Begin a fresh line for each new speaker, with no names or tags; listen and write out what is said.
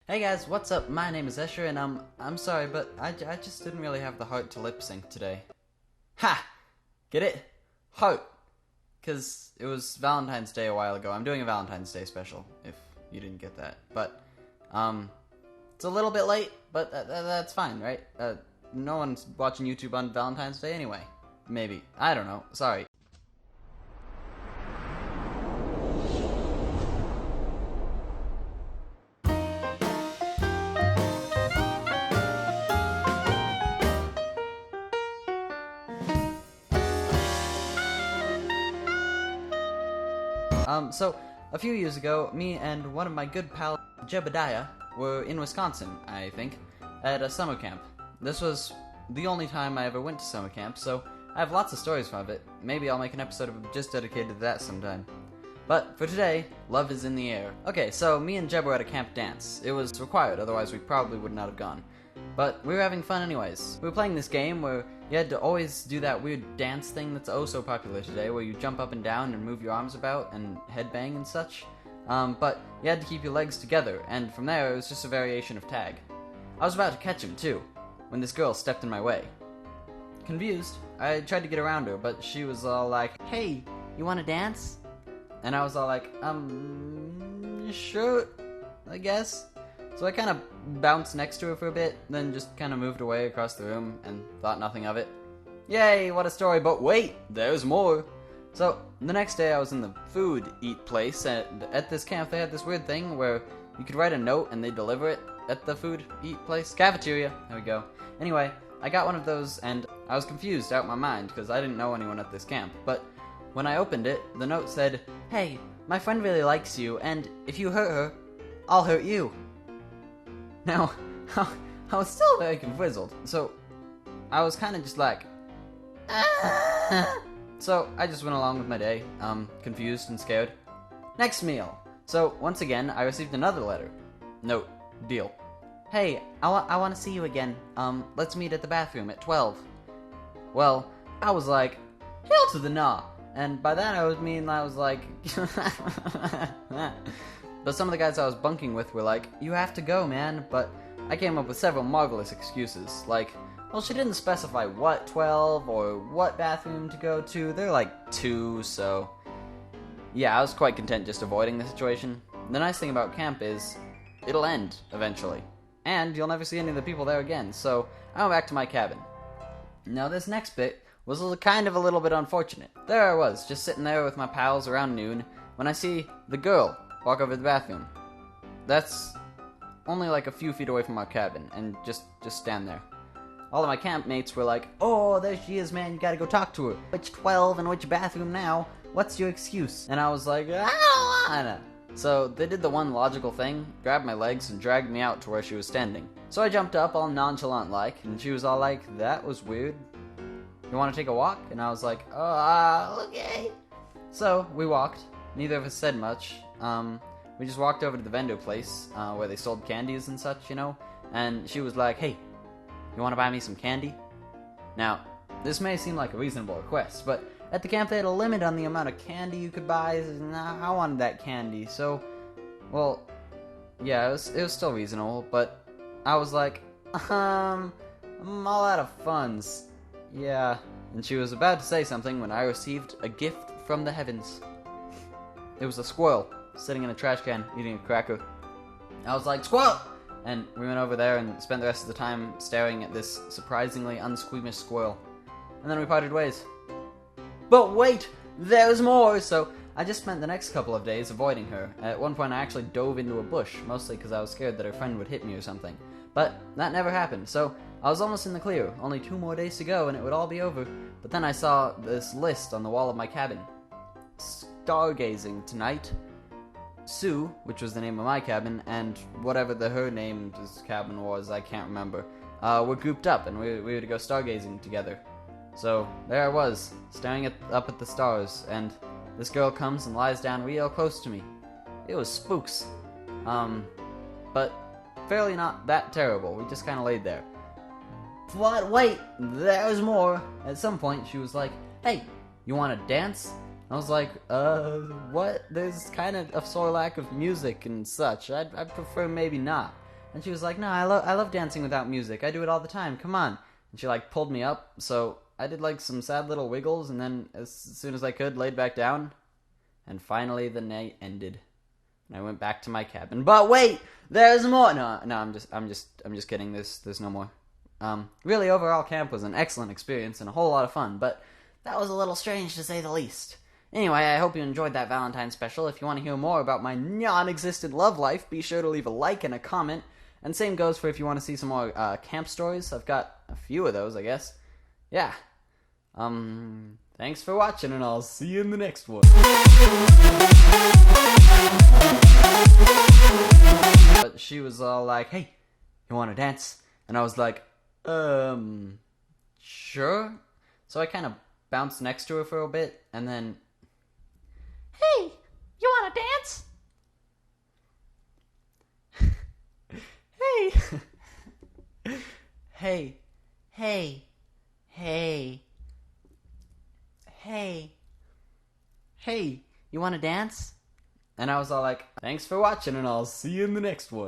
Hey guys, what's up? My name is Escher, and I'm sorry, but I just didn't really have the heart to lip sync today. Ha! Get it? Heart! Because it was Valentine's Day a while ago. I'm doing a Valentine's Day special, if you didn't get that. But, it's a little bit late, but that's fine, right? No one's watching YouTube on Valentine's Day anyway. Maybe. I don't know. Sorry. So, a few years ago, me and one of my good pals, Jebediah, were in Wisconsin, I think, at a summer camp. This was the only time I ever went to summer camp, so I have lots of stories from it. Maybe I'll make an episode just dedicated to that sometime. But for today, love is in the air. Okay, so me and Jeb were at a camp dance. It was required, otherwise we probably would not have gone. But we were having fun anyways. We were playing this game where you had to always do that weird dance thing that's oh so popular today, where you jump up and down and move your arms about and headbang and such. But you had to keep your legs together, and from there it was just a variation of tag. I was about to catch him too, when this girl stepped in my way. Confused, I tried to get around her, but she was all like, "Hey, you wanna dance?" And I was all like, sure, I guess. So I kind of bounced next to her for a bit, then just kind of moved away across the room and thought nothing of it. Yay, what a story, but wait, there's more! So, the next day I was in the food eat place, and at this camp they had this weird thing where you could write a note and they'd deliver it at the food eat place. Cafeteria, there we go. Anyway, I got one of those and I was confused out my mind because I didn't know anyone at this camp, but when I opened it, the note said, "Hey, my friend really likes you, and if you hurt her, I'll hurt you." Now, I was still very confused, so I was kind of just like, So I just went along with my day, confused and scared. Next meal. So once again, I received another letter. Note, deal. "Hey, I want to see you again. Let's meet at the bathroom at 12. Well, I was like, hell to the nah. And by that I was like, But some of the guys I was bunking with were like, "You have to go, man." But I came up with several marvelous excuses, like, well, she didn't specify what 12 or what bathroom to go to. They're like 2, so yeah, I was quite content just avoiding the situation. The nice thing about camp is it'll end eventually, and you'll never see any of the people there again, so I went back to my cabin. Now this next bit was kind of a little bit unfortunate. There I was, just sitting there with my pals around noon, when I see the girl walk over to the bathroom. That's only like a few feet away from our cabin, and just stand there. All of my campmates were like, "Oh, there she is, man, you gotta go talk to her. Which 12 and which bathroom now? What's your excuse?" And I was like, "I don't wanna." So they did the one logical thing, grabbed my legs and dragged me out to where she was standing. So I jumped up all nonchalant-like, and she was all like, "That was weird. You wanna take a walk?" And I was like, "Oh, okay." So we walked. Neither of us said much. We just walked over to the vendor place, where they sold candies and such, you know? And she was like, "Hey, you want to buy me some candy?" Now, this may seem like a reasonable request, but at the camp they had a limit on the amount of candy you could buy, and I wanted that candy, so, well, yeah, it was still reasonable, but I was like, I'm all out of funds. Yeah, and she was about to say something when I received a gift from the heavens. It was a squirrel sitting in a trash can eating a cracker. I was like, "Squirrel!" And we went over there and spent the rest of the time staring at this surprisingly unsqueamish squirrel. And then we parted ways. But wait, there's more! So I just spent the next couple of days avoiding her. At one point I actually dove into a bush, mostly because I was scared that her friend would hit me or something. But that never happened, so I was almost in the clear. Only 2 more days to go and it would all be over. But then I saw this list on the wall of my cabin. "Stargazing tonight." Sue, which was the name of my cabin, and whatever her name this cabin was, I can't remember, were grouped up, and we were to go stargazing together. So there I was, staring up at the stars, and this girl comes and lies down real close to me. It was spooks. But fairly not that terrible. We just kind of laid there. But wait, there's more. At some point, she was like, "Hey, you want to dance?" I was like, what? There's kind of a sore lack of music and such. I'd prefer maybe not. And she was like, no, I love dancing without music. I do it all the time. Come on. And she like pulled me up. So I did like some sad little wiggles, and then as soon as I could, laid back down. And finally the night ended. And I went back to my cabin. But wait, there's more. No, I'm just kidding. There's no more. Really, overall, camp was an excellent experience and a whole lot of fun, but that was a little strange to say the least. Anyway, I hope you enjoyed that Valentine's special. If you want to hear more about my non-existent love life, be sure to leave a like and a comment. And same goes for if you want to see some more camp stories. I've got a few of those, I guess. Yeah. Thanks for watching, and I'll see you in the next one. But she was all like, hey, you want to dance? And I was like, sure. So I kind of bounced next to her for a bit, and then, hey, you want to dance? Hey. Hey. Hey. Hey. Hey. Hey, you want to dance? And I was all like, thanks for watching, and I'll see you in the next one.